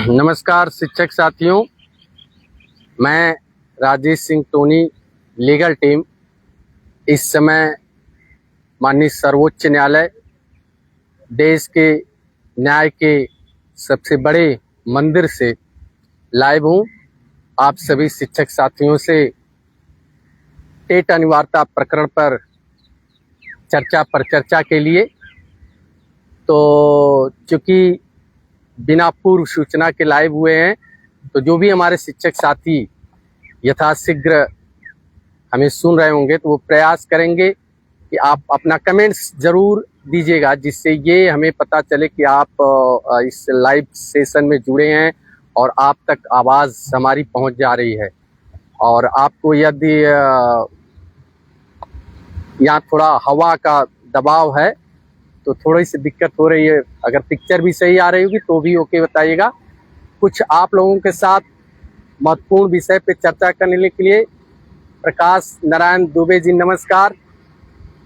नमस्कार शिक्षक साथियों, मैं Rajesh Singh Tony, legal team. इस समय माननीय सर्वोच्च न्यायालय, देश के न्याय के सबसे बड़े मंदिर से लाइव हूँ। आप सभी शिक्षक साथियों से टेट अनिवार्यता प्रकरण पर चर्चा के लिए। तो चूँकि बिना पूर्व सूचना के लाइव हुए हैं, तो जो भी हमारे शिक्षक साथी यथाशीघ्र हमें सुन रहे होंगे तो वो प्रयास करेंगे कि आप अपना कमेंट्स ज़रूर दीजिएगा, जिससे ये हमें पता चले कि आप इस लाइव सेशन में जुड़े हैं और आप तक आवाज़ हमारी पहुंच जा रही है। और आपको यदि यहाँ थोड़ा हवा का दबाव है तो थोड़ी सी दिक्कत हो रही है, अगर पिक्चर भी सही आ रही होगी तो भी ओके बताइएगा। कुछ आप लोगों के साथ महत्वपूर्ण विषय पे चर्चा करने के लिए प्रकाश नारायण दुबे जी, नमस्कार,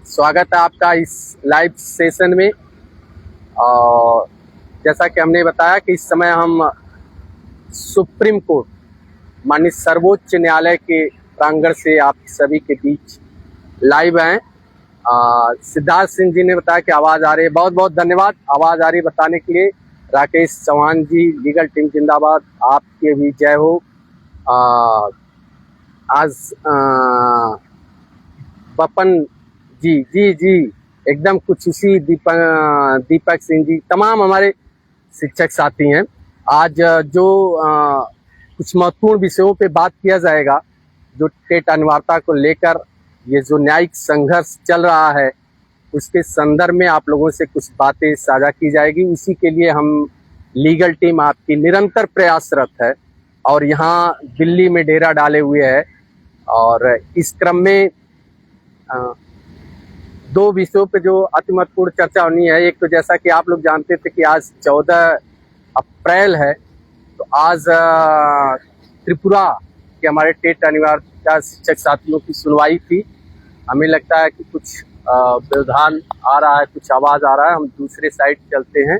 स्वागत है आपका इस लाइव सेशन में। और जैसा कि हमने बताया कि इस समय हम सुप्रीम कोर्ट माननीय सर्वोच्च न्यायालय के प्रांगण से आप सभी के बीच लाइव हैं। सिद्धार्थ सिंह जी ने बताया कि आवाज़ आ रही है, बहुत बहुत धन्यवाद आवाज़ आ रही बताने के लिए। राकेश चौहान जी, लीगल टीम जिंदाबाद, आपके भी जय हो। आज बपन जी जी जी एकदम कुछ उसी दीपक सिंह जी, तमाम हमारे शिक्षक साथी हैं। आज जो कुछ महत्वपूर्ण विषयों पे बात किया जाएगा, जो टेट अनिवार्यता को लेकर ये जो न्यायिक संघर्ष चल रहा है, उसके संदर्भ में आप लोगों से कुछ बातें साझा की जाएगी। उसी के लिए हम लीगल टीम आपकी निरंतर प्रयासरत है और यहाँ दिल्ली में डेरा डाले हुए है। और इस क्रम में दो विषयों पे जो अति महत्वपूर्ण चर्चा होनी है। एक तो जैसा कि आप लोग जानते थे कि आज 14 अप्रैल है, तो आज त्रिपुरा के हमारे टेट अनिवार्यता शिक्षक साथियों की सुनवाई थी। हमें लगता है कि कुछ व्यवधान आ रहा है, कुछ आवाज़ आ रहा है, हम दूसरे साइड चलते हैं।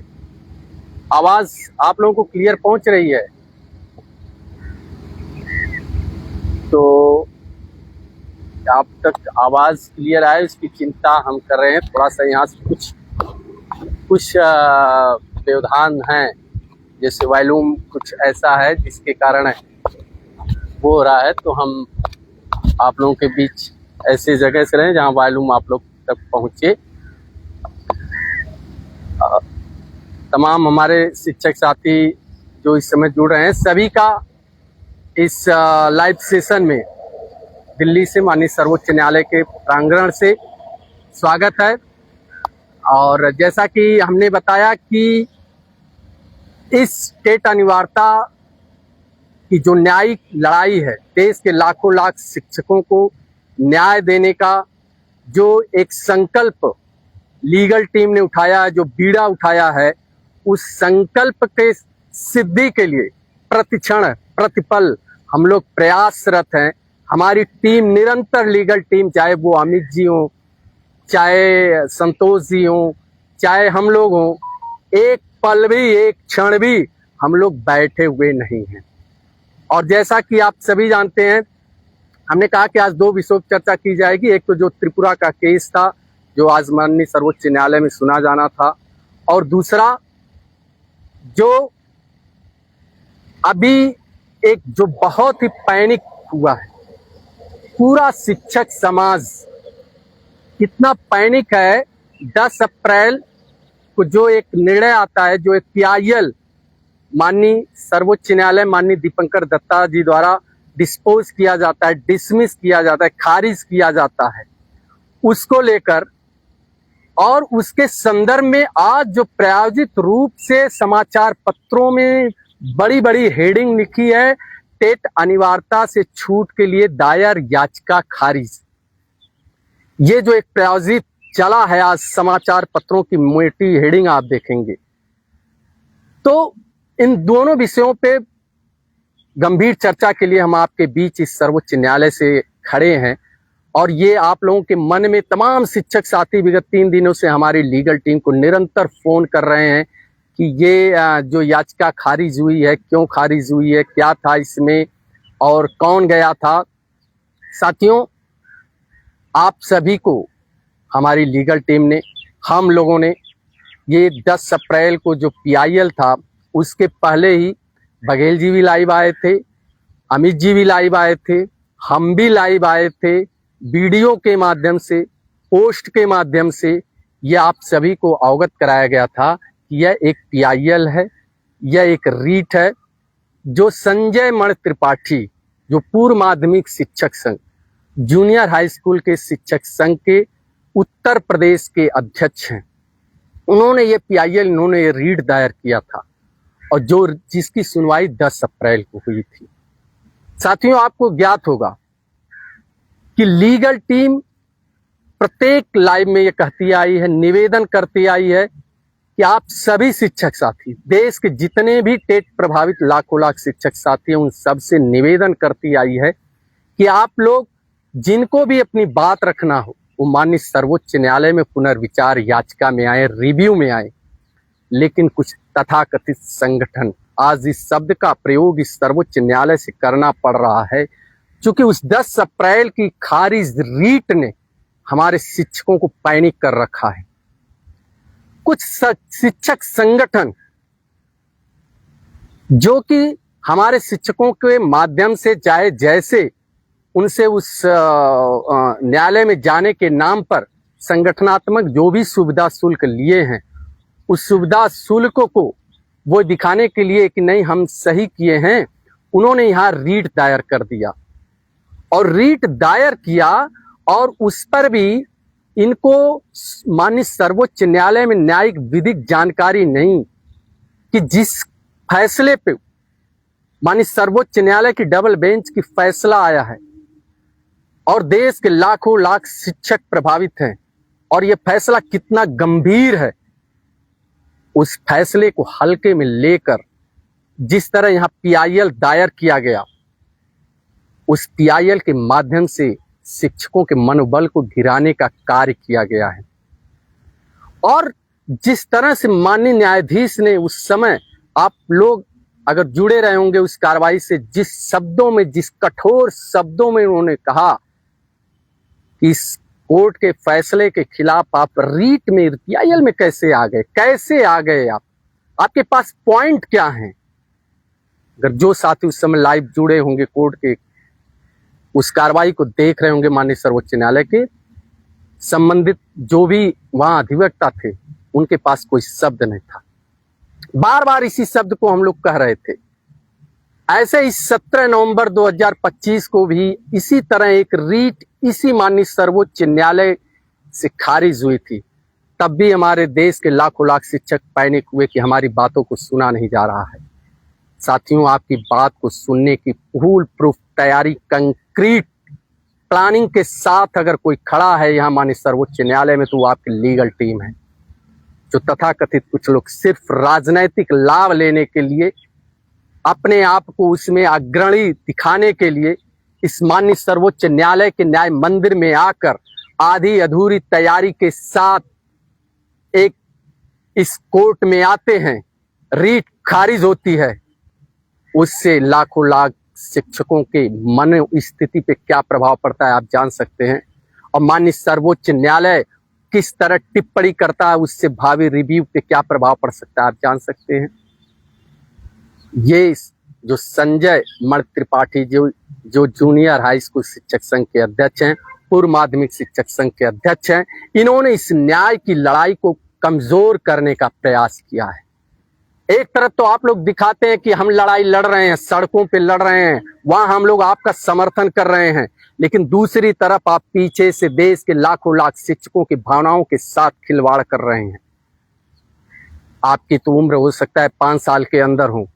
आवाज़ आप लोगों को क्लियर पहुंच रही है? तो आप तक आवाज़ क्लियर आए उसकी चिंता हम कर रहे हैं। थोड़ा सा यहाँ से कुछ व्यवधान हैं, जैसे वॉल्यूम कुछ ऐसा है जिसके कारण वो हो रहा है। तो हम आप लोगों के बीच ऐसी जगह से रहें जहाँ वॉल्यूम आप लोग तक पहुँचे। तमाम हमारे शिक्षक साथी जो इस समय जुड़ रहे हैं, सभी का इस लाइव सेशन में दिल्ली से माननीय सर्वोच्च न्यायालय के प्रांगण से स्वागत है। और जैसा कि हमने बताया कि इस टेट अनिवार्यता की जो न्यायिक लड़ाई है, देश के लाखों लाख शिक्षकों को न्याय देने का जो एक संकल्प लीगल टीम ने उठाया है, जो बीड़ा उठाया है, उस संकल्प के सिद्धि के लिए प्रतिक्षण प्रतिपल हम लोग प्रयासरत हैं। हमारी टीम निरंतर, लीगल टीम, चाहे वो अमित जी हों, चाहे संतोष जी हों, चाहे हम लोग हों, एक पल भी, एक क्षण भी हम लोग बैठे हुए नहीं हैं। और जैसा कि आप सभी जानते हैं, हमने कहा कि आज दो विषयों पर चर्चा की जाएगी। एक तो जो त्रिपुरा का केस था, जो आज माननीय सर्वोच्च न्यायालय में सुना जाना था, और दूसरा जो अभी एक जो बहुत ही पैनिक हुआ है, पूरा शिक्षक समाज कितना पैनिक है। 10 अप्रैल को जो एक निर्णय आता है, जो एक PIL माननीय सर्वोच्च न्यायालय माननीय दीपंकर दत्ता जी द्वारा डिस्पोज किया जाता है, डिसमिस किया जाता है, खारिज किया जाता है, उसको लेकर और उसके संदर्भ में आज जो प्रायोजित रूप से समाचार पत्रों में बड़ी बड़ी हेडिंग लिखी है, टेट अनिवार्यता से छूट के लिए दायर याचिका खारिज। ये जो एक प्रायोजित चला है आज समाचार पत्रों की मोटी हेडिंग आप देखेंगे। तो इन दोनों विषयों पे गंभीर चर्चा के लिए हम आपके बीच इस सर्वोच्च न्यायालय से खड़े हैं। और ये आप लोगों के मन में तमाम शिक्षक साथी विगत 3 दिनों से हमारी लीगल टीम को निरंतर फोन कर रहे हैं कि ये जो याचिका खारिज हुई है, क्यों खारिज हुई है, क्या था इसमें और कौन गया था। साथियों, आप सभी को हमारी लीगल टीम ने, हम लोगों ने, ये 10 अप्रैल को जो PIL था उसके पहले ही बघेल जी भी लाइव आए थे, अमित जी भी लाइव आए थे, हम भी लाइव आए थे, वीडियो के माध्यम से, पोस्ट के माध्यम से ये आप सभी को अवगत कराया गया था कि यह एक PIL है, यह एक रीट है जो संजय मण त्रिपाठी, जो पूर्व माध्यमिक शिक्षक संघ, जूनियर हाई स्कूल के शिक्षक संघ के उत्तर प्रदेश के अध्यक्ष हैं, उन्होंने ये PIL, इन्होंने ये रीट दायर किया था और जिसकी सुनवाई 10 अप्रैल को हुई थी। साथियों, आपको ज्ञात होगा कि लीगल टीम प्रत्येक लाइव में ये कहती आई है, निवेदन करती आई है कि आप सभी शिक्षक साथी, देश के जितने भी टेट प्रभावित लाखों लाख शिक्षक साथी हैं, उन सबसे निवेदन करती आई है कि आप लोग जिनको भी अपनी बात रखना हो वो माननीय सर्वोच्च न्यायालय में पुनर्विचार याचिका में आए, रिव्यू में आए। लेकिन कुछ तथाकथित संगठन, आज इस शब्द का प्रयोग इस सर्वोच्च न्यायालय से करना पड़ रहा है क्योंकि उस 10 अप्रैल की खारिज रीट ने हमारे शिक्षकों को पैनिक कर रखा है। कुछ शिक्षक संगठन जो कि हमारे शिक्षकों के माध्यम से चाहे जैसे उनसे उस न्यायालय में जाने के नाम पर संगठनात्मक जो भी सुविधा शुल्क लिए हैं, उस सुविधा शुल्क को वो दिखाने के लिए कि नहीं हम सही किए हैं, उन्होंने यहाँ रीट दायर कर दिया और रीट दायर किया और उस पर भी इनको माननीय सर्वोच्च न्यायालय में न्यायिक विधिक जानकारी नहीं कि जिस फैसले पे माननीय सर्वोच्च न्यायालय की डबल बेंच की फैसला आया है और देश के लाखों लाख शिक्षक प्रभावित हैं और यह फैसला कितना गंभीर है, उस फैसले को हल्के में लेकर जिस तरह यहाँ PIL दायर किया गया, उस PIL के माध्यम से शिक्षकों के मनोबल को गिराने का कार्य किया गया है। और जिस तरह से माननीय न्यायाधीश ने उस समय, आप लोग अगर जुड़े रहे होंगे उस कार्रवाई से, जिस शब्दों में, जिस कठोर शब्दों में उन्होंने कहा कि इस कोर्ट के फैसले के खिलाफ आप रीट में, PIL में कैसे आ गए, कैसे आ गए आप, आपके पास पॉइंट क्या हैं। अगर जो साथी उस समय लाइव जुड़े होंगे, कोर्ट के उस कार्रवाई को देख रहे होंगे, माननीय सर्वोच्च न्यायालय के संबंधित जो भी वहां अधिवक्ता थे, उनके पास कोई शब्द नहीं था। बार बार इसी शब्द को हम लोग कह रहे थे। ऐसे ही 17 नवंबर 2025 को भी इसी तरह एक रीट इसी माननीय सर्वोच्च न्यायालय से खारिज हुई थी। तब भी हमारे देश के लाखों लाख शिक्षक पैनिक हुए कि हमारी बातों को सुना नहीं जा रहा है। साथियों, आपकी बात को सुनने की फुल प्रूफ तैयारी, कंक्रीट प्लानिंग के साथ अगर कोई खड़ा है यहाँ माननीय सर्वोच्च न्यायालय में, तो वो आपकी लीगल टीम है। जो तथाकथित कुछ लोग सिर्फ राजनैतिक लाभ लेने के लिए, अपने आप को उसमें अग्रणी दिखाने के लिए इस माननीय सर्वोच्च न्यायालय के न्याय मंदिर में आकर आधी अधूरी तैयारी के साथ एक इस कोर्ट में आते हैं, रीट खारिज होती है, उससे लाखों लाख शिक्षकों के मन स्थिति पे क्या प्रभाव पड़ता है आप जान सकते हैं। और माननीय सर्वोच्च न्यायालय किस तरह टिप्पणी करता है, उससे भावी रिव्यू पे क्या प्रभाव पड़ सकता है आप जान सकते हैं। ये जो संजय मण त्रिपाठी जो जूनियर हाई स्कूल शिक्षक संघ के अध्यक्ष हैं, पूर्व माध्यमिक शिक्षक संघ के अध्यक्ष हैं, इन्होंने इस न्याय की लड़ाई को कमजोर करने का प्रयास किया है। एक तरफ तो आप लोग दिखाते हैं कि हम लड़ाई लड़ रहे हैं, सड़कों पे लड़ रहे हैं, वहां हम लोग आपका समर्थन कर रहे हैं, लेकिन दूसरी तरफ आप पीछे से देश के लाखों लाख शिक्षकों की भावनाओं के साथ खिलवाड़ कर रहे हैं। आपकी तो उम्र हो सकता है 5 साल के अंदर हो,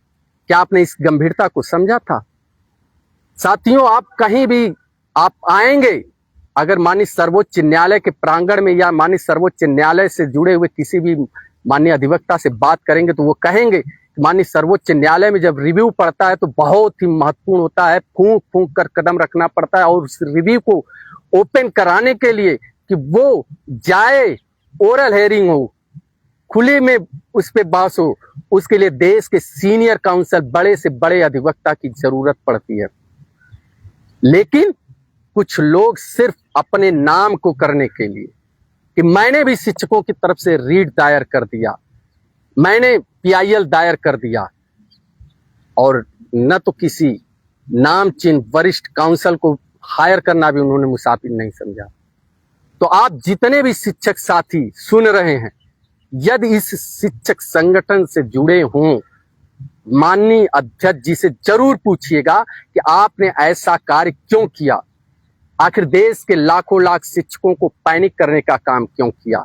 क्या आपने इस गंभीरता को समझा था? साथियों, आप कहीं भी आप आएंगे, अगर माननीय सर्वोच्च न्यायालय के प्रांगण में या माननीय सर्वोच्च न्यायालय से जुड़े हुए किसी भी माननीय अधिवक्ता से बात करेंगे, तो वो कहेंगे माननीय सर्वोच्च न्यायालय में जब रिव्यू पड़ता है तो बहुत ही महत्वपूर्ण होता है, फूंक फूंक कर कदम रखना पड़ता है, और उस रिव्यू को ओपन कराने के लिए कि वो जाए, ओरल हेयरिंग हो, खुले में उस पे बहस हो, उसके लिए देश के सीनियर काउंसिल, बड़े से बड़े अधिवक्ता की जरूरत पड़ती है। लेकिन कुछ लोग सिर्फ अपने नाम को करने के लिए कि मैंने भी शिक्षकों की तरफ से रीट दायर कर दिया, मैंने PIL दायर कर दिया, और न तो किसी नामचीन वरिष्ठ काउंसिल को हायर करना भी उन्होंने मुसाफिर नहीं समझा। तो आप जितने भी शिक्षक साथी सुन रहे हैं, यदि इस शिक्षक संगठन से जुड़े हों, माननीय अध्यक्ष जी से जरूर पूछिएगा कि आपने ऐसा कार्य क्यों किया। आखिर देश के लाखों लाख शिक्षकों को पैनिक करने का काम क्यों किया।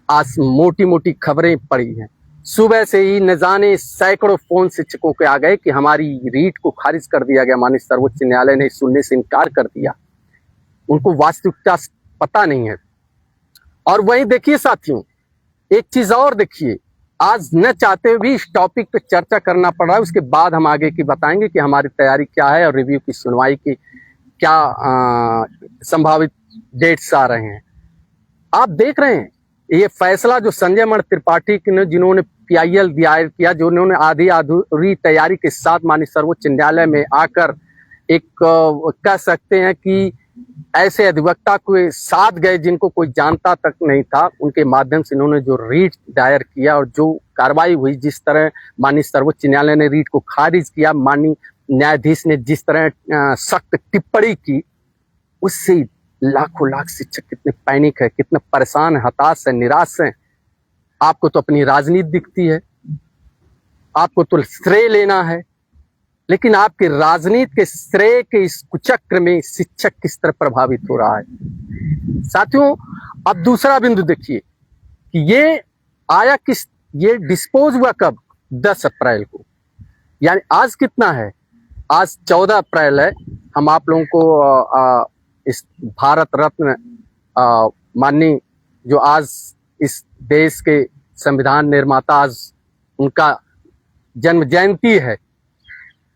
आज मोटी मोटी खबरें पड़ी हैं, सुबह से ही न जाने सैकड़ों फोन शिक्षकों के आ गए कि हमारी रीट को खारिज कर दिया गया, माननीय सर्वोच्च न्यायालय ने सुनने से इनकार कर दिया। उनको वास्तविकता पता नहीं है। और वहीं देखिए साथियों, एक चीज और देखिए, आज न चाहते हुए भी इस टॉपिक पे चर्चा करना पड़ रहा है। उसके बाद हम आगे की बताएंगे कि हमारी तैयारी क्या है और रिव्यू की सुनवाई की क्या संभावित डेट्स आ रहे हैं। आप देख रहे हैं ये फैसला जो संजय मणि त्रिपाठी ने, जिन्होंने PIL दायर किया, जो उन्होंने आधी अधूरी तैयारी के साथ माननीय सर्वोच्च न्यायालय में आकर एक कह सकते हैं कि ऐसे अधिवक्ता के साथ गए जिनको कोई जानता तक नहीं था, उनके माध्यम से इन्होंने जो रीट दायर किया और जो कार्रवाई हुई, जिस तरह माननीय सर्वोच्च न्यायालय ने रीट को खारिज किया, माननीय न्यायाधीश ने जिस तरह सख्त टिप्पणी की, उससे लाखों लाख शिक्षक कितने पैनिक है, कितने परेशान है, हताश है, निराश है। आपको तो अपनी राजनीति दिखती है, आपको तो श्रेय लेना है, लेकिन आपके राजनीति के श्रेय के इस कुचक्र में शिक्षक किस तरह प्रभावित हो रहा है। साथियों, अब दूसरा बिंदु देखिए कि ये आया किस, ये डिस्पोज हुआ कब? 10 अप्रैल को। यानी आज कितना है? आज 14 अप्रैल है। हम आप लोगों को इस भारत रत्न माननीय जो आज इस देश के संविधान निर्माता, आज उनका जन्म जयंती है,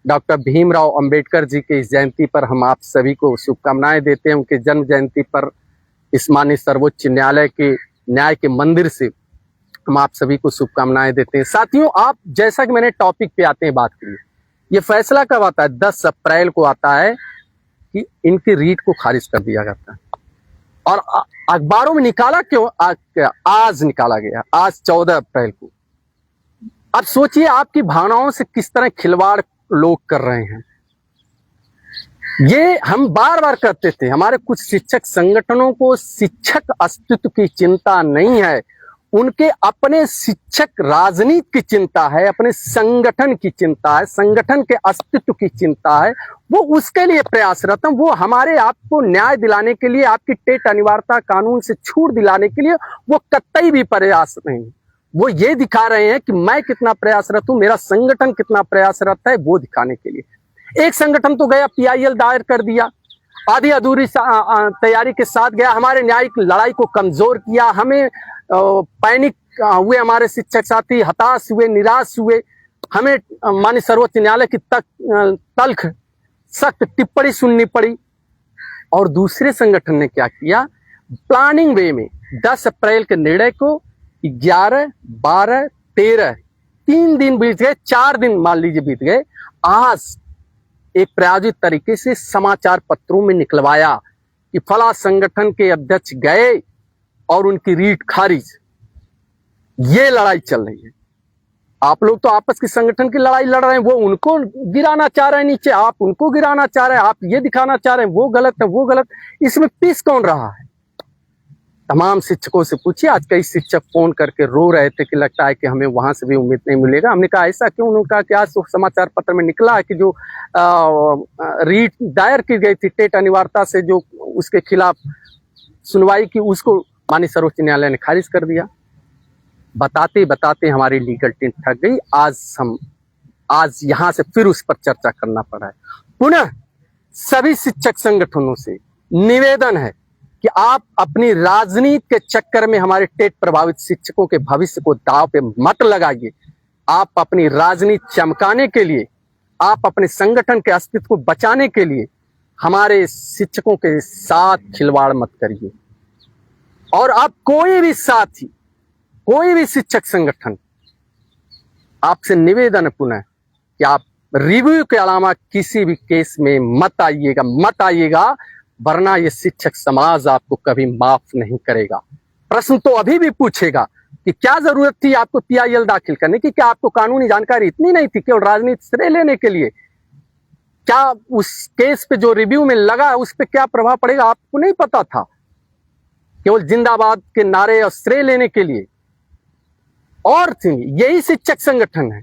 डॉक्टर भीमराव अंबेडकर जी के इस जयंती पर हम आप सभी को शुभकामनाएं देते हैं। उनके जन्म जयंती पर इस माननीय सर्वोच्च न्यायालय के न्याय के मंदिर से हम आप सभी को शुभकामनाएं देते हैं। साथियों, आप जैसा कि मैंने टॉपिक पे आते हैं बात करिए, ये फैसला कब आता है? 10 अप्रैल को आता है कि इनकी रीट को खारिज कर दिया जाता है। और अखबारों में निकाला क्यों? आज निकाला गया, आज 14 अप्रैल को। अब सोचिए आपकी भावनाओं से किस तरह खिलवाड़ लोग कर रहे हैं। ये हम बार बार कहते थे, हमारे कुछ शिक्षक संगठनों को शिक्षक अस्तित्व की चिंता नहीं है, उनके अपने शिक्षक राजनीति की चिंता है, अपने संगठन की चिंता है, संगठन के अस्तित्व की चिंता है। वो उसके लिए प्रयासरत हैं। वो हमारे आपको न्याय दिलाने के लिए, आपकी टेट अनिवार्यता कानून से छूट दिलाने के लिए वो कतई भी प्रयास नहीं। वो ये दिखा रहे हैं कि मैं कितना प्रयासरत हूं, मेरा संगठन कितना प्रयासरत है, वो दिखाने के लिए। एक संगठन तो गया PIL दायर कर दिया, आधी अधूरी तैयारी के साथ गया, हमारे न्यायिक लड़ाई को कमजोर किया, हमें पैनिक हुए, हमारे शिक्षक साथी हताश हुए, निराश हुए, हमें माननीय सर्वोच्च न्यायालय की तल्ख सख्त टिप्पणी सुननी पड़ी। और दूसरे संगठन ने क्या किया? प्लानिंग वे में 10 अप्रैल के निर्णय को 11, 12, 13 3 दिन बीत गए, 4 दिन मान लीजिए बीत गए। आज एक प्रायोजित तरीके से समाचार पत्रों में निकलवाया कि फला संगठन के अध्यक्ष गए और उनकी रीट खारिज। ये लड़ाई चल रही है। आप लोग तो आपस की संगठन की लड़ाई लड़ रहे हैं, वो उनको गिराना चाह रहे हैं नीचे, आप उनको गिराना चाह रहे हैं, आप ये दिखाना चाह रहे हैं वो गलत है, वो गलत। इसमें पीस कौन रहा है? तमाम शिक्षकों से पूछिए। आज कई शिक्षक फोन करके रो रहे थे कि लगता है कि हमें वहां से भी उम्मीद नहीं मिलेगा। हमने कहा ऐसा क्यों? उन्होंने कहा कि आज तो समाचार पत्र में निकला है कि जो रीट दायर की गई थी टेट अनिवार्यता से, जो उसके खिलाफ सुनवाई की, उसको माननीय सर्वोच्च न्यायालय ने खारिज कर दिया। बताते बताते हमारी लीगल टीम थक गई। आज यहां से फिर उस पर चर्चा करना पड़ा है। पुनः सभी शिक्षक संगठनों से निवेदन है कि आप अपनी राजनीति के चक्कर में हमारे टेट प्रभावित शिक्षकों के भविष्य को दांव पे मत लगाइए। आप अपनी राजनीति चमकाने के लिए, आप अपने संगठन के अस्तित्व को बचाने के लिए हमारे शिक्षकों के साथ खिलवाड़ मत करिए। और आप कोई भी साथी कोई भी शिक्षक संगठन, आपसे निवेदन है पुनः कि आप रिव्यू के अलावा किसी भी केस में मत आइएगा, वरना ये शिक्षक समाज आपको कभी माफ नहीं करेगा। प्रश्न तो अभी भी पूछेगा कि क्या जरूरत थी आपको PIL दाखिल करने की, क्या आपको कानूनी जानकारी इतनी नहीं थी केवल राजनीति श्रेय लेने के लिए? क्या उस केस पे जो रिव्यू में लगा उस पे क्या प्रभाव पड़ेगा आपको नहीं पता था? केवल जिंदाबाद के नारे और श्रेय लेने के लिए। और यही शिक्षक संगठन है,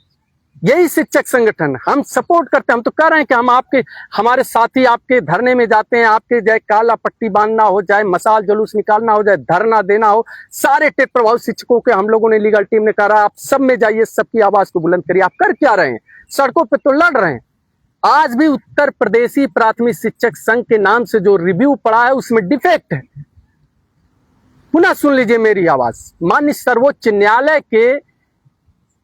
यही शिक्षक संगठन हम सपोर्ट करते हैं। हम तो कह रहे हैं कि हमारे साथी आपके धरने में जाते हैं, आपके चाहे काला पट्टी बांधना हो, चाहे मसाल जुलूस निकालना हो, चाहे धरना देना हो, सारे टेट प्रभावित शिक्षकों के हम लोगों ने लीगल टीम ने कहा आप सब में जाइए, सबकी आवाज को बुलंद करिए। आप कर क्या रहे हैं? सड़कों पे तो लड़ रहे हैं। आज भी उत्तर प्रदेशी प्राथमिक शिक्षक संघ के नाम से जो रिव्यू पड़ा है उसमें डिफेक्ट है। पुनः सुन लीजिए मेरी आवाज। माननीय सर्वोच्च न्यायालय के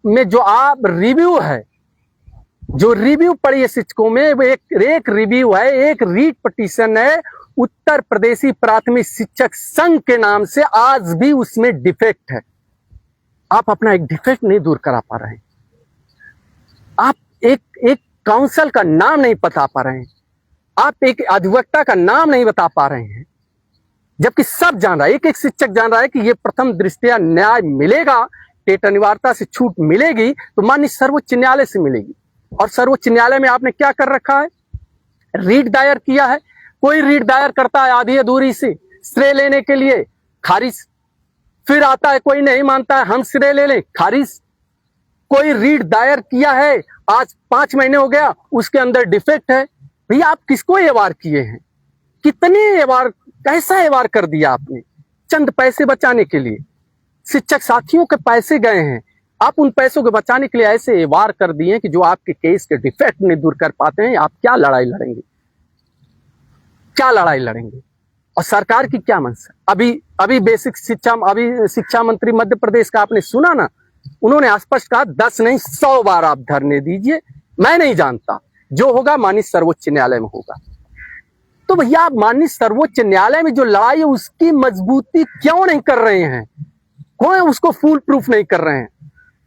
में जो आप रिव्यू है, जो रिव्यू पड़ी है शिक्षकों में, वो एक रिव्यू है, एक रीट पिटीशन है उत्तर प्रदेशी प्राथमिक शिक्षक संघ के नाम से। आज भी उसमें डिफेक्ट है। आप अपना एक डिफेक्ट नहीं दूर करा पा रहे हैं। आप एक काउंसिल का नाम नहीं बता पा रहे हैं। आप एक अधिवक्ता का नाम नहीं बता पा रहे हैं, जबकि सब जान रहा है, एक शिक्षक जान रहा है कि ये प्रथम दृष्टया न्याय मिलेगा, टेट अनिवार्यता से छूट मिलेगी तो माननीय सर्वोच्च न्यायालय से मिलेगी। और सर्वोच्च न्यायालय में आपने क्या कर रखा है? रीट दायर किया है। कोई रीट दायर करता है आधी अधूरी से श्रेय लेने के लिए, खारिज। फिर आता है कोई नहीं मानता है, हम श्रेय ले लें, खारिज। कोई रीट दायर किया है, आज 5 महीने हो गया, उसके अंदर डिफेक्ट है। भैया आप किसको एवार किए हैं? कितने एवार, कैसा एवार कर दिया आपने? चंद पैसे बचाने के लिए शिक्षक साथियों के पैसे गए हैं, आप उन पैसों को बचाने के लिए ऐसे एवार कर दिए कि जो आपके केस के डिफेक्ट नहीं दूर कर पाते हैं। आप क्या लड़ाई लड़ेंगे? क्या लड़ाई लड़ेंगे? और सरकार की क्या मंशा? अभी बेसिक शिक्षा, अभी शिक्षा मंत्री मध्य प्रदेश का आपने सुना ना, उन्होंने स्पष्ट कहा 10 नहीं 100 बार आप धरने दीजिए, मैं नहीं जानता, जो होगा माननीय सर्वोच्च न्यायालय में होगा। तो भैया आप माननीय सर्वोच्च न्यायालय में जो लड़ाई है उसकी मजबूती क्यों नहीं कर रहे हैं? कौन उसको फुल प्रूफ नहीं कर रहे हैं?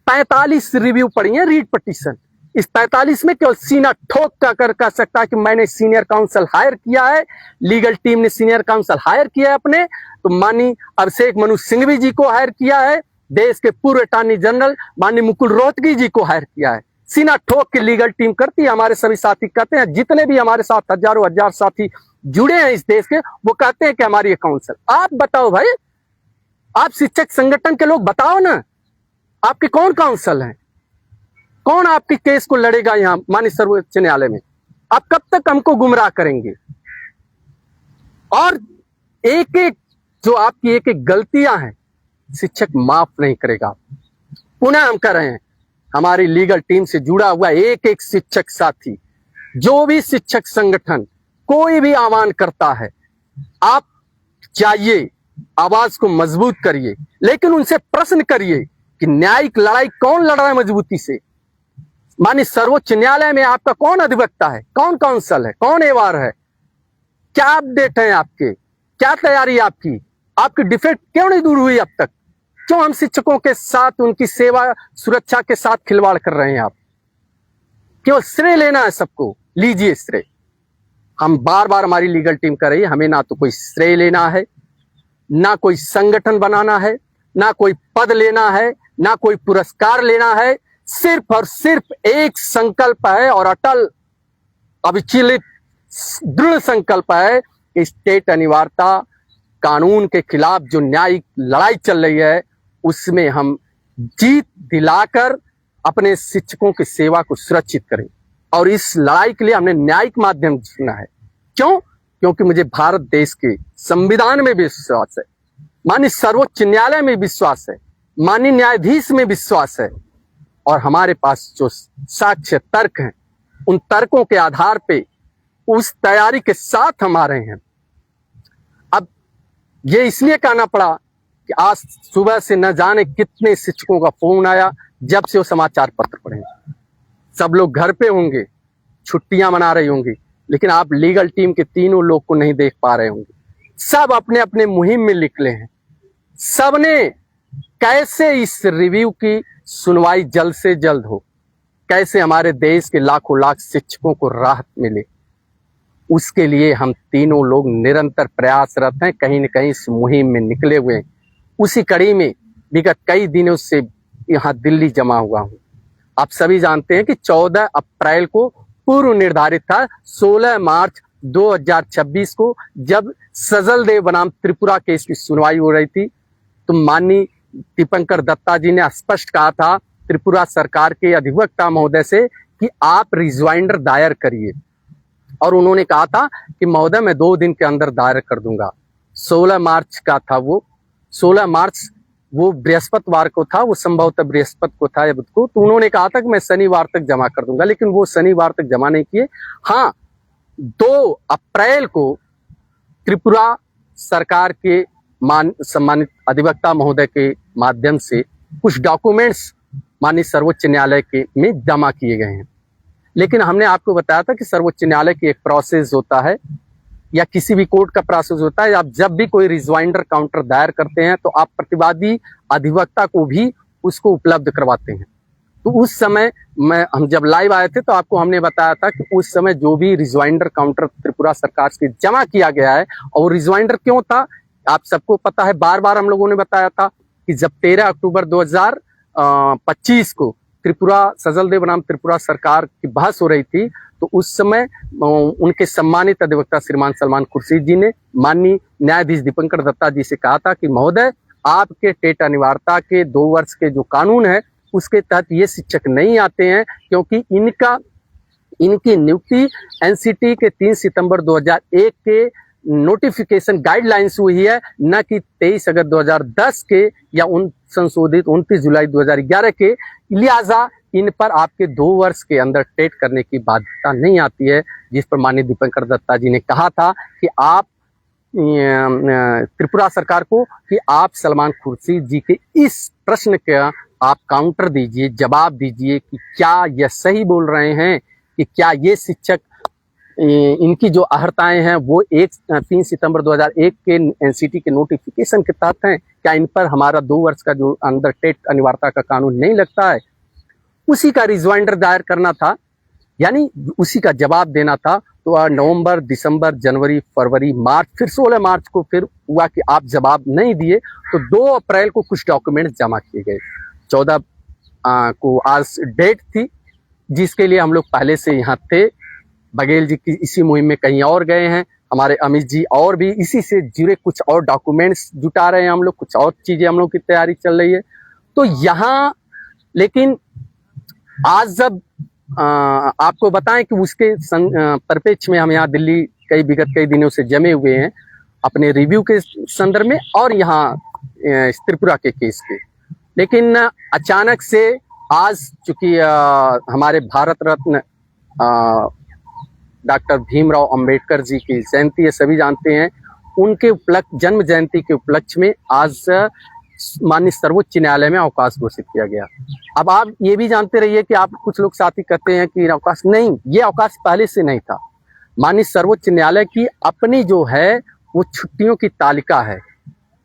45 रिव्यू पड़ी है रीट पिटीशन। इस 45 में केवल सीना ठोक कर सकता है कि मैंने सीनियर काउंसिल हायर किया है, लीगल टीम ने सीनियर काउंसिल हायर किया है अपने, तो माननीय अभिषेक मनु सिंघवी जी को हायर किया है, देश के पूर्व अटॉर्नी जनरल माननीय मुकुल रोहतगी जी को हायर किया है। सीना ठोक के लीगल टीम करती है। हमारे सभी साथी कहते हैं, जितने भी हमारे साथ हजारों हजार साथी जुड़े हैं इस देश के, वो कहते हैं कि हमारी ये काउंसिल। आप बताओ भाई, आप शिक्षक संगठन के लोग बताओ ना, आपके कौन काउंसिल हैं? कौन आपके केस को लड़ेगा यहां माननीय सर्वोच्च न्यायालय में? आप कब तक हमको गुमराह करेंगे? और एक एक जो आपकी एक एक गलतियां हैं शिक्षक माफ नहीं करेगा। पुनः हम कह रहे हैं, हमारी लीगल टीम से जुड़ा हुआ एक एक शिक्षक साथी, जो भी शिक्षक संगठन कोई भी आह्वान करता है, आप जाइए, आवाज को मजबूत करिए, लेकिन उनसे प्रश्न करिए कि न्यायिक लड़ाई कौन लड़ रहा है मजबूती से। माननीय सर्वोच्च न्यायालय में आपका कौन अधिवक्ता है, कौन काउंसिल है, कौन एवार है, क्या अपडेट है आपके, क्या तैयारी आपकी? आपकी डिफेक्ट क्यों नहीं दूर हुई अब तक? क्यों हम शिक्षकों के साथ, उनकी सेवा सुरक्षा के साथ खिलवाड़ कर रहे हैं? आप केवल श्रेय लेना है सबको, लीजिए श्रेय। हम बार बार हमारी लीगल टीम कर रही है, हमें ना तो कोई श्रेय लेना है, ना कोई संगठन बनाना है, ना कोई पद लेना है, ना कोई पुरस्कार लेना है। सिर्फ और सिर्फ एक संकल्प है और अटल अविचलित दृढ़ संकल्प है कि स्टेट अनिवार्यता कानून के खिलाफ जो न्यायिक लड़ाई चल रही है उसमें हम जीत दिलाकर अपने शिक्षकों की सेवा को सुरक्षित करें। और इस लड़ाई के लिए हमने न्यायिक माध्यम चुना है। क्यों? क्योंकि मुझे भारत देश के संविधान में भी विश्वास है, माननीय सर्वोच्च न्यायालय में विश्वास है, माननीय न्यायाधीश में विश्वास है, और हमारे पास जो साक्ष्य तर्क हैं उन तर्कों के आधार पे उस तैयारी के साथ हम आ रहे हैं। अब ये इसलिए कहना पड़ा कि आज सुबह से न जाने कितने शिक्षकों का फोन आया, जब से वो समाचार पत्र पढ़े। सब लोग घर पे होंगे, छुट्टियां मना रही होंगी, लेकिन आप लीगल टीम के तीनों लोग को नहीं देख पा रहे होंगे। सब अपने अपने मुहिम में निकले हैं। सबने कैसे इस रिव्यू की सुनवाई जल्द से जल्द हो, कैसे हमारे देश के लाखों लाख शिक्षकों को राहत मिले, उसके लिए हम तीनों लोग निरंतर प्रयासरत हैं, कहीं न कहीं इस मुहिम में निकले हुए हैं। उसी कड़ी में विगत कई दिनों से यहाँ दिल्ली जमा हुआ हूँ। आप सभी जानते हैं कि 14 अप्रैल को पूर्व निर्धारित था 16 मार्च 2026 को जब सजल देव बनाम त्रिपुरा केस की सुनवाई हो रही थी, तो माननीय दीपंकर दत्ता जी ने स्पष्ट कहा था त्रिपुरा सरकार के अधिवक्ता महोदय से कि आप रिज्वाइंडर दायर करिए, और उन्होंने कहा था कि महोदय मैं 2 दिन के अंदर दायर कर दूंगा। 16 मार्च का था वो, 16 मार्च वो बृहस्पतिवार को था, वो संभवतः बृहस्पति को था या बुध को, तो उन्होंने कहा था कि मैं शनिवार तक जमा कर दूंगा, लेकिन वो शनिवार तक जमा नहीं किए। हाँ, 2 अप्रैल को त्रिपुरा सरकार के सम्मानित अधिवक्ता महोदय के माध्यम से कुछ डॉक्यूमेंट्स माननीय सर्वोच्च न्यायालय के में जमा किए गए हैं। लेकिन हमने आपको बताया था कि सर्वोच्च न्यायालय की एक प्रोसेस होता है या किसी भी कोर्ट का प्रोसेस होता है, आप जब भी कोई रिज्वाइंडर काउंटर दायर करते हैं तो आप प्रतिवादी अधिवक्ता को भी उसको उपलब्ध करवाते हैं। तो उस समय हम जब लाइव आए थे तो आपको हमने बताया था कि उस समय जो भी रिज्वाइंडर काउंटर त्रिपुरा सरकार से जमा किया गया है, और वो रिज्वाइंडर क्यों था आप सबको पता है, बार बार हम लोगों ने बताया था कि जब 13 अक्टूबर 2025 को त्रिपुरा सजल देव बनाम त्रिपुरा सरकार की बहस हो रही थी, तो उस समय उनके सम्मानित अधिवक्ता श्रीमान सलमान खुर्शीद जी ने माननीय न्यायाधीश दीपंकर दत्ता जी से कहा था कि महोदय आपके टेट अनिवार्यता के 2 वर्ष के जो कानून है उसके तहत ये शिक्षक नहीं आते हैं, क्योंकि इनकी नियुक्ति एनसीटी के 3 सितंबर 2001 के नोटिफिकेशन गाइडलाइंस हुई है, न कि 23 अगस्त 2010 के या उन संशोधित 29 जुलाई 2011 के। लिहाजा इन पर आपके 2 वर्ष के अंदर टेट करने की बाध्यता नहीं आती है, जिस पर माननीय दीपंकर दत्ता जी ने कहा था कि आप त्रिपुरा सरकार को कि आप सलमान खुर्शीद जी के इस प्रश्न का आप काउंटर दीजिए, जवाब दीजिए कि क्या यह सही बोल रहे हैं कि क्या ये शिक्षक इनकी जो अहर्ताएं हैं वो 3 सितंबर 2001 के एनसीटी के नोटिफिकेशन के तहत हैं, क्या इन पर हमारा 2 वर्ष का जो अंदर टेट अनिवार्यता का कानून नहीं लगता है। उसी का रिज्वाइंडर दायर करना था, यानी उसी का जवाब देना था। तो नवंबर, दिसंबर, जनवरी, फरवरी, मार्च, फिर 16 मार्च को फिर हुआ कि आप जवाब नहीं दिए, तो 2 अप्रैल को कुछ डॉक्यूमेंट्स जमा किए गए। 14 को आज डेट थी, जिसके लिए हम लोग पहले से यहाँ थे। बघेल जी की इसी मुहिम में कहीं और गए हैं, हमारे अमित जी और भी इसी से जुड़े कुछ और डॉक्यूमेंट्स जुटा रहे हैं हम लोग, कुछ और चीजें हम लोग की तैयारी चल रही है। तो यहाँ लेकिन आज जब आपको बताएं कि उसके परिप्रेक्ष्य में हम यहाँ दिल्ली विगत कई दिनों से जमे हुए हैं अपने रिव्यू के संदर्भ में और यहाँ त्रिपुरा के केस के, लेकिन अचानक से आज चूंकि हमारे भारत रत्न डॉक्टर भीमराव अंबेडकर जी की जयंती है, सभी जानते हैं, उनके जन्म जयंती के उपलक्ष्य में आज माननीय सर्वोच्च न्यायालय में अवकाश घोषित किया गया। अब आप ये भी जानते रहिए कि आप कुछ लोग साथी कहते हैं कि अवकाश नहीं, ये अवकाश पहले से नहीं था। माननीय सर्वोच्च न्यायालय की अपनी जो है वो छुट्टियों की तालिका है,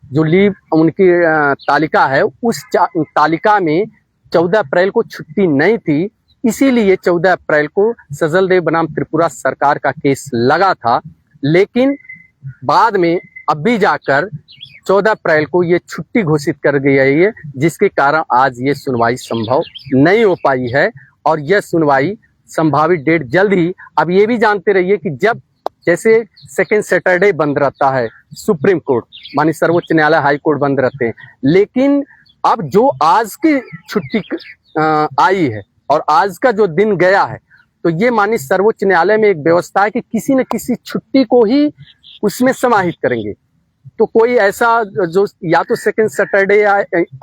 जो लीव उनकी तालिका है, उस तालिका में 14 अप्रैल को छुट्टी नहीं थी, इसीलिए 14 अप्रैल को सजल देव बनाम त्रिपुरा सरकार का केस लगा था। लेकिन बाद में अब भी जाकर 14 अप्रैल को ये छुट्टी घोषित कर गई है, जिसके कारण आज ये सुनवाई संभव नहीं हो पाई है, और यह सुनवाई संभावित डेट जल्द ही। अब ये भी जानते रहिए कि जब जैसे सेकेंड सैटरडे बंद रहता है सुप्रीम कोर्ट, माननीय सर्वोच्च न्यायालय, हाई कोर्ट बंद रहते हैं, लेकिन अब जो आज की छुट्टी आई है और आज का जो दिन गया है, तो ये माननीय सर्वोच्च न्यायालय में एक व्यवस्था है कि किसी न किसी छुट्टी को ही उसमें समाहित करेंगे। तो कोई ऐसा जो या तो सेकंड सैटरडे या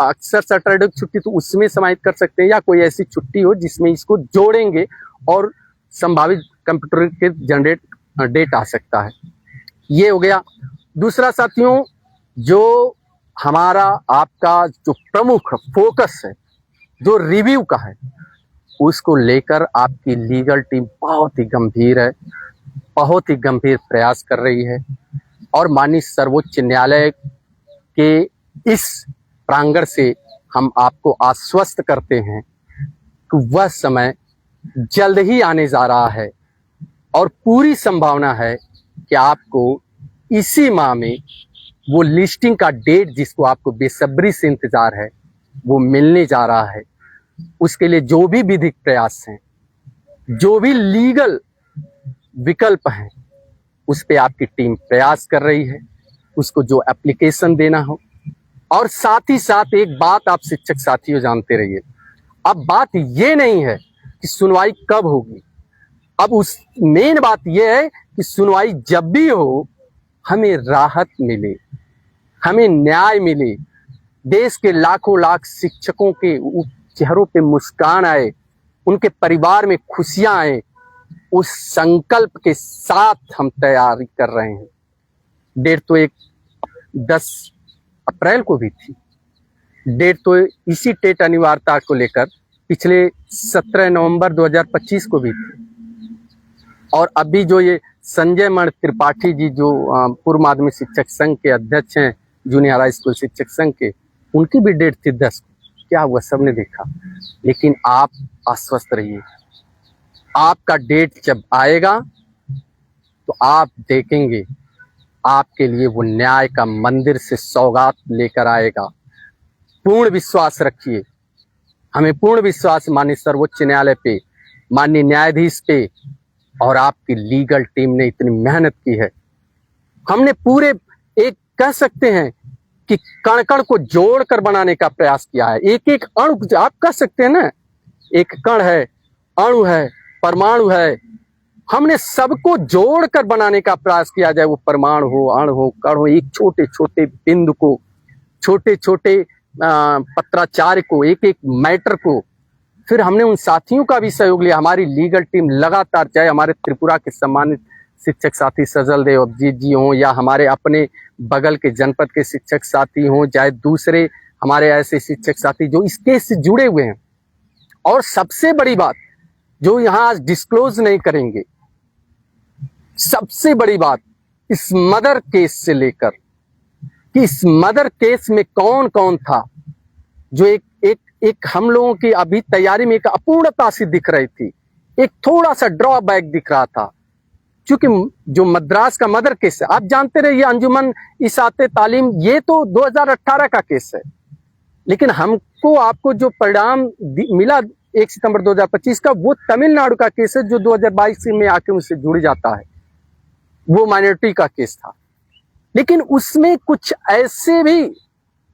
अक्सर सैटरडे की छुट्टी तो उसमें समाहित कर सकते हैं, या कोई ऐसी छुट्टी हो जिसमें इसको जोड़ेंगे और संभावित कंप्यूटर के जनरेट डेट आ सकता है। ये हो गया। दूसरा साथियों, जो हमारा आपका जो प्रमुख फोकस है जो रिव्यू का है, उसको लेकर आपकी लीगल टीम बहुत ही गंभीर है, बहुत ही गंभीर प्रयास कर रही है, और माननीय सर्वोच्च न्यायालय के इस प्रांगण से हम आपको आश्वस्त करते हैं कि वह समय जल्द ही आने जा रहा है और पूरी संभावना है कि आपको इसी माह में वो लिस्टिंग का डेट जिसको आपको बेसब्री से इंतजार है वो मिलने जा रहा है। उसके लिए जो भी विधिक प्रयास हैं, जो भी लीगल विकल्प हैं, उस पे आपकी टीम प्रयास कर रही है। उसको जो एप्लीकेशन देना हो, और साथ ही साथ एक बात आप शिक्षक साथियों जानते रहिए, अब बात ये नहीं है कि सुनवाई कब होगी, अब उस मेन बात यह है कि सुनवाई जब भी हो हमें राहत मिले, हमें न्याय मिले, देश के लाखों लाख शिक्षकों के चेहरों पे मुस्कान आए, उनके परिवार में खुशियां आए। उस संकल्प के साथ हम तैयारी कर रहे हैं। डेट तो एक 10 अप्रैल को भी थी, डेट तो इसी टेट अनिवार्यता को लेकर पिछले 17 नवंबर 2025 को भी थी। और अभी जो ये संजय मण त्रिपाठी जी जो पूर्व माध्यमिक शिक्षक संघ के अध्यक्ष हैं, जूनियर हाई स्कूल शिक्षक संघ के, उनकी भी डेट थी 10 को। क्या हुआ सबने देखा। लेकिन आप आश्वस्त रहिए, आपका डेट जब आएगा तो आप देखेंगे आपके लिए वो न्याय का मंदिर से सौगात लेकर आएगा। पूर्ण विश्वास रखिए, हमें पूर्ण विश्वास माननीय सर्वोच्च न्यायालय पे, माननीय न्यायाधीश पे, और आपकी लीगल टीम ने इतनी मेहनत की है। हमने पूरे एक कह सकते हैं कि कण कण को जोड़कर बनाने का प्रयास किया है। एक एक अणु, आप कह सकते हैं ना, एक कण है, अणु है, परमाणु है, हमने सबको जोड़कर बनाने का प्रयास किया, जाए वो परमाणु हो, अणु हो, कण हो, एक छोटे छोटे बिंदु को, छोटे छोटे पत्राचार को, एक एक मैटर को। फिर हमने उन साथियों का भी सहयोग लिया। हमारी लीगल टीम लगातार, चाहे हमारे त्रिपुरा के सम्मानित शिक्षक साथी सजल देव अभिजीत जी हों, या हमारे अपने बगल के जनपद के शिक्षक साथी हों, चाहे दूसरे हमारे ऐसे शिक्षक साथी जो इस केस से जुड़े हुए हैं। और सबसे बड़ी बात जो यहाँ आज डिस्क्लोज नहीं करेंगे, सबसे बड़ी बात, इस मदर केस से लेकर कि इस मदर केस में कौन कौन था, जो एक हम लोगों की अभी तैयारी में एक अपूर्णता सी दिख रही थी, एक थोड़ा सा ड्रॉबैक दिख रहा था। क्योंकि जो मद्रास का मदर केस है, आप जानते रहे, ये अंजुमन इसाते तालीम, ये तो 2018 का केस है। लेकिन हमको आपको जो परिणाम मिला 1 सितंबर 2025 का, वो तमिलनाडु का केस है जो 2022 में आके उनसे जुड़ जाता है। वो माइनॉरिटी का केस था। लेकिन उसमें कुछ ऐसे भी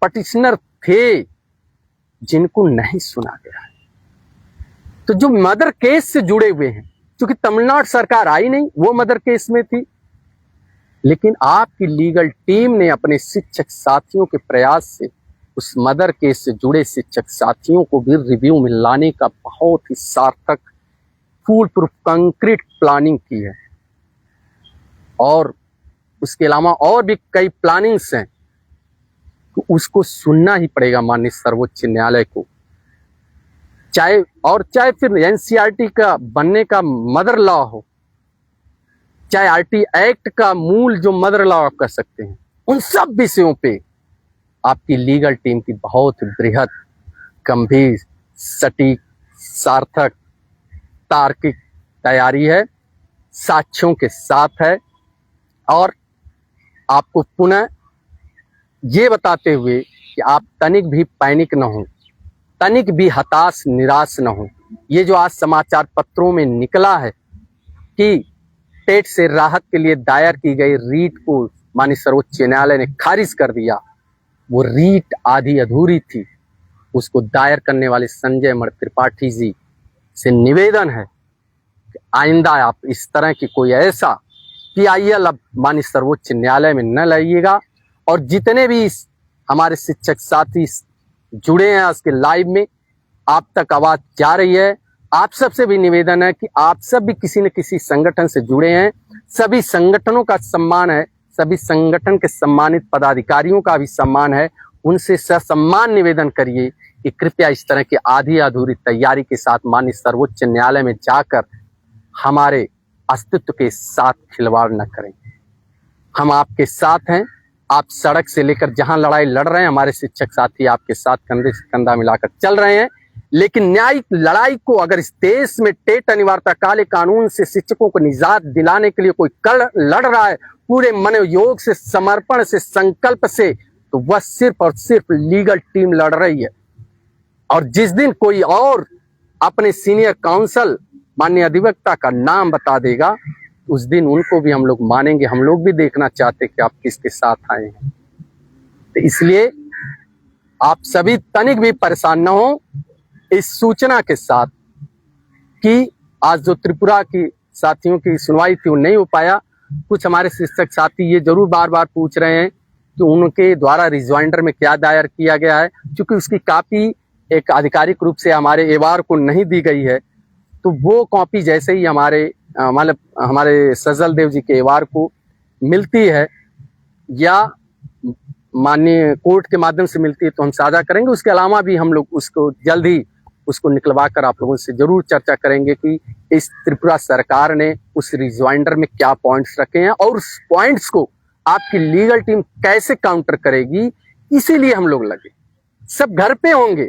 पटिशनर थे जिनको नहीं सुना गया। तो जो मदर केस से जुड़े हुए हैं, क्योंकि तमिलनाडु सरकार आई नहीं, वो मदर केस में थी। लेकिन आपकी लीगल टीम ने अपने शिक्षक साथियों के प्रयास से उस मदर केस से जुड़े शिक्षक साथियों को भी रिव्यू में लाने का बहुत ही सार्थक, फूल प्रूफ, कंक्रीट प्लानिंग की है। और उसके अलावा और भी कई प्लानिंग्स हैं, तो उसको सुनना ही पड़ेगा माननीय सर्वोच्च न्यायालय को। चाहे फिर एनसीईआरटी का बनने का मदर लॉ हो, चाहे आरटी एक्ट का मूल जो मदर लॉ आप कह सकते हैं, उन सब विषयों पे आपकी लीगल टीम की बहुत बृहद, गंभीर, सटीक, सार्थक, तार्किक तैयारी है, साक्ष्यों के साथ है। और आपको पुनः ये बताते हुए कि आप तनिक भी पैनिक न हो, तनिक भी हताश निराश न हो। ये जो आज समाचार पत्रों में निकला है कि टेट से राहत के लिए दायर की गई रीट को माननीय सर्वोच्च न्यायालय ने खारिज कर दिया, वो रीट आधी अधूरी थी। उसको दायर करने वाले संजय मण त्रिपाठी जी से निवेदन है कि आइंदा आप इस तरह की कोई ऐसा PIL अब माननीय सर्वोच्च न्यायालय में न लाइएगा। और जितने भी हमारे शिक्षक साथी जुड़े हैं उसके लाइव में, आप तक आवाज जा रही है। आप सबसे भी निवेदन है कि आप सब भी किसी न किसी संगठन से जुड़े हैं, सभी संगठनों का सम्मान है, सभी संगठन के सम्मानित पदाधिकारियों का भी सम्मान है। उनसे ससम्मान निवेदन करिए कि कृपया इस तरह की आधी अधूरी तैयारी के साथ माननीय सर्वोच्च न्यायालय में जाकर हमारे अस्तित्व के साथ खिलवाड़ न करें। हम आपके साथ हैं, आप सड़क से लेकर जहां लड़ाई लड़ रहे हैं, हमारे शिक्षक साथी आपके साथ कंधे से कंधा मिलाकर चल रहे हैं। लेकिन न्यायिक लड़ाई को अगर इस देश में टेट अनिवार्यता काले कानून से शिक्षकों को निजात दिलाने के लिए कोई लड़ रहा है पूरे मनोयोग से, समर्पण से, संकल्प से, तो वह सिर्फ और सिर्फ लीगल टीम लड़ रही है। और जिस दिन कोई और अपने सीनियर काउंसिल माननीय अधिवक्ता का नाम बता देगा, उस दिन उनको भी हम लोग मानेंगे। हम लोग भी देखना चाहते कि आप किसके साथ आए हैं। तो इसलिए आप सभी तनिक भी परेशान न हो इस सूचना के साथ कि आज जो त्रिपुरा की साथियों की सुनवाई थी वो नहीं हो पाया। कुछ हमारे शिक्षक साथी ये जरूर बार बार पूछ रहे हैं कि उनके द्वारा रिजॉइंडर में क्या दायर किया गया है, क्योंकि उसकी कॉपी एक आधिकारिक रूप से हमारे एवार को नहीं दी गई है। तो वो कॉपी जैसे ही हमारे सजल देव जी के एवार को मिलती है या माननीय कोर्ट के माध्यम से मिलती है तो हम साझा करेंगे। उसके अलावा भी हम लोग उसको जल्द ही उसको निकलवा कर आप लोगों से जरूर चर्चा करेंगे कि इस त्रिपुरा सरकार ने उस रिजॉइंडर में क्या पॉइंट्स रखे हैं और उस पॉइंट्स को आपकी लीगल टीम कैसे काउंटर करेगी। इसीलिए हम लोग लगे, सब घर पे होंगे।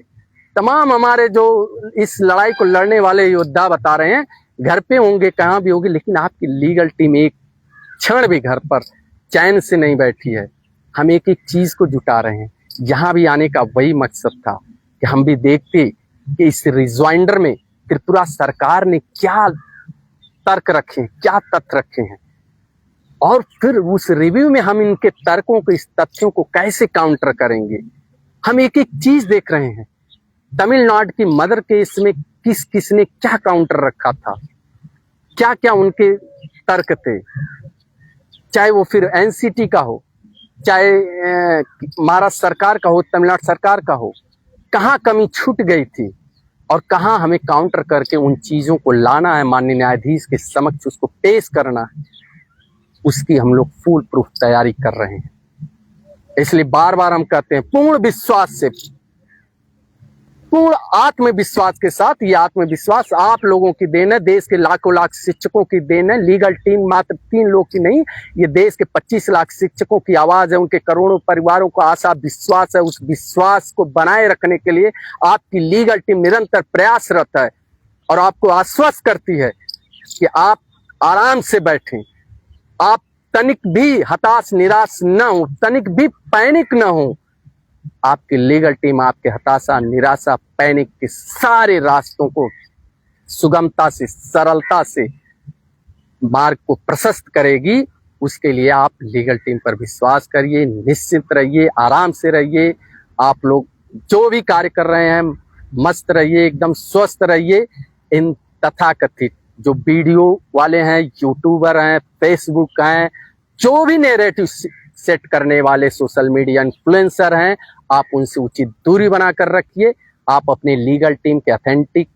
तमाम हमारे जो इस लड़ाई को लड़ने वाले योद्धा बता रहे हैं घर पे होंगे, कहाँ भी होंगे, लेकिन आपकी लीगल टीम एक क्षण भी घर पर चैन से नहीं बैठी है। हम एक एक चीज को जुटा रहे हैं। यहाँ भी आने का वही मकसद था कि हम भी देखते कि इस रिजॉइंडर में त्रिपुरा सरकार ने क्या तर्क रखे, क्या तथ्य रखे हैं, और फिर उस रिव्यू में हम इनके तर्कों को, इस तथ्यों को कैसे काउंटर करेंगे। हम एक एक चीज देख रहे हैं। तमिलनाडु की मदर केस में किसने क्या काउंटर रखा था, क्या क्या उनके तर्क थे, चाहे वो फिर एनसीटी का हो, चाहे महाराष्ट्र सरकार का हो, तमिलनाडु सरकार का हो, कहाँ कमी छूट गई थी और कहाँ हमें काउंटर करके उन चीजों को लाना है, माननीय न्यायाधीश के समक्ष उसको पेश करना है। उसकी हम लोग फुल प्रूफ तैयारी कर रहे हैं। इसलिए बार बार हम कहते हैं पूर्ण विश्वास से, पूर्ण आत्मविश्वास के साथ, ये आत्मविश्वास आप लोगों की देन है, देश के लाखों लाख शिक्षकों की देन है। लीगल टीम मात्र 3 लोग की नहीं, ये देश के 25 लाख शिक्षकों की आवाज है, उनके करोड़ों परिवारों का आशा विश्वास है। उस विश्वास को बनाए रखने के लिए आपकी लीगल टीम निरंतर प्रयासरत है और आपको आश्वस्त करती है कि आप आराम से बैठें, आप तनिक भी हताश निराश न हो, तनिक भी पैनिक न हो। आपकी लीगल टीम आपके हताशा, निराशा, पैनिक के सारे रास्तों को सुगमता से, सरलता से मार्ग को प्रशस्त करेगी। उसके लिए आप लीगल टीम पर विश्वास करिए, निश्चित रहिए, आराम से रहिए। आप लोग जो भी कार्य कर रहे हैं मस्त रहिए, एकदम स्वस्थ रहिए। इन तथाकथित जो वीडियो वाले हैं, यूट्यूबर हैं, फेसबुक हैं, जो भी नैरेटिव सेट करने वाले सोशल मीडिया इन्फ्लुएंसर हैं, आप उनसे उचित दूरी बनाकर रखिए। आप अपनी लीगल टीम के ऑथेंटिक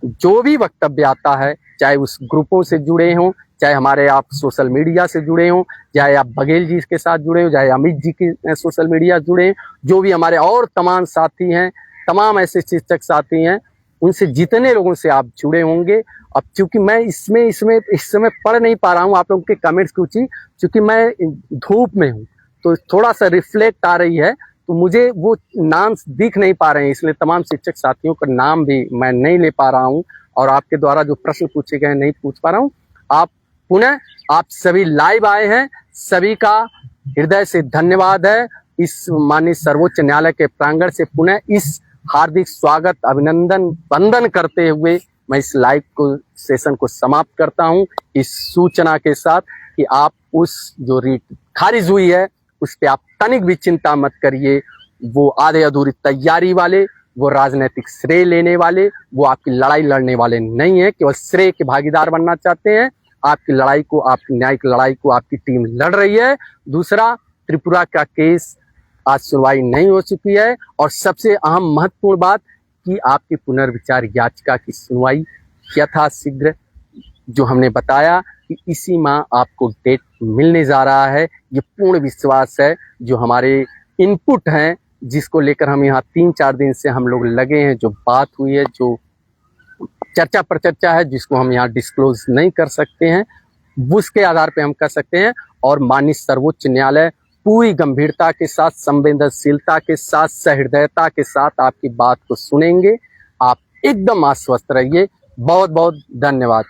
जो भी वक्तव्य आता है, चाहे उस ग्रुपों से जुड़े हों, चाहे हमारे आप सोशल मीडिया से जुड़े हों, चाहे आप बघेल जी के साथ जुड़े हों, चाहे अमित जी की सोशल मीडिया जुड़े हों, जो भी हमारे और तमाम साथी हैं, तमाम ऐसे शिक्षक साथी हैं, उनसे जितने लोगों से आप जुड़े होंगे। अब चूंकि मैं इस समय पढ़ नहीं पा रहा हूँ आप लोगों के कमेंट्स की ऊँची, क्योंकि मैं धूप में हूँ तो थोड़ा सा रिफ्लेक्ट आ रही है, तो मुझे वो नाम दिख नहीं पा रहे हैं, इसलिए तमाम शिक्षक साथियों का नाम भी मैं नहीं ले पा रहा हूँ और आपके द्वारा जो प्रश्न पूछे गए नहीं पूछ पा रहा हूँ। आप पुनः आप सभी लाइव आए हैं, सभी का हृदय से धन्यवाद है। इस माननीय सर्वोच्च न्यायालय के प्रांगण से पुनः इस हार्दिक स्वागत, अभिनंदन, वंदन करते हुए मैं इस लाइव को सेशन को समाप्त करता हूं, इस सूचना के साथ कि आप उस जो रीट खारिज हुई है उस पे आप तनिक भी चिंता मत करिए। वो आधे अधूरी तैयारी वाले, वो राजनीतिक श्रेय लेने वाले, वो आपकी लड़ाई लड़ने वाले नहीं है, केवल श्रेय के भागीदार बनना चाहते हैं। आपकी लड़ाई को, आपकी न्यायिक लड़ाई को आपकी टीम लड़ रही है। दूसरा, त्रिपुरा का केस आज सुनवाई नहीं हो चुकी है और सबसे अहम महत्वपूर्ण बात कि आपकी पुनर्विचार याचिका की सुनवाई यथाशीघ्र, जो हमने बताया कि इसी माह आपको डेट मिलने जा रहा है। ये पूर्ण विश्वास है, जो हमारे इनपुट हैं, जिसको लेकर हम यहाँ 3-4 दिन से हम लोग लगे हैं, जो बात हुई है, जो चर्चा पर चर्चा है, जिसको हम यहाँ डिस्क्लोज नहीं कर सकते हैं, उसके आधार पे हम कर सकते हैं। और माननीय सर्वोच्च न्यायालय पूरी गंभीरता के साथ, संवेदनशीलता के साथ, सहृदयता के साथ आपकी बात को सुनेंगे। आप एकदम आश्वस्त रहिए। बहुत बहुत धन्यवाद।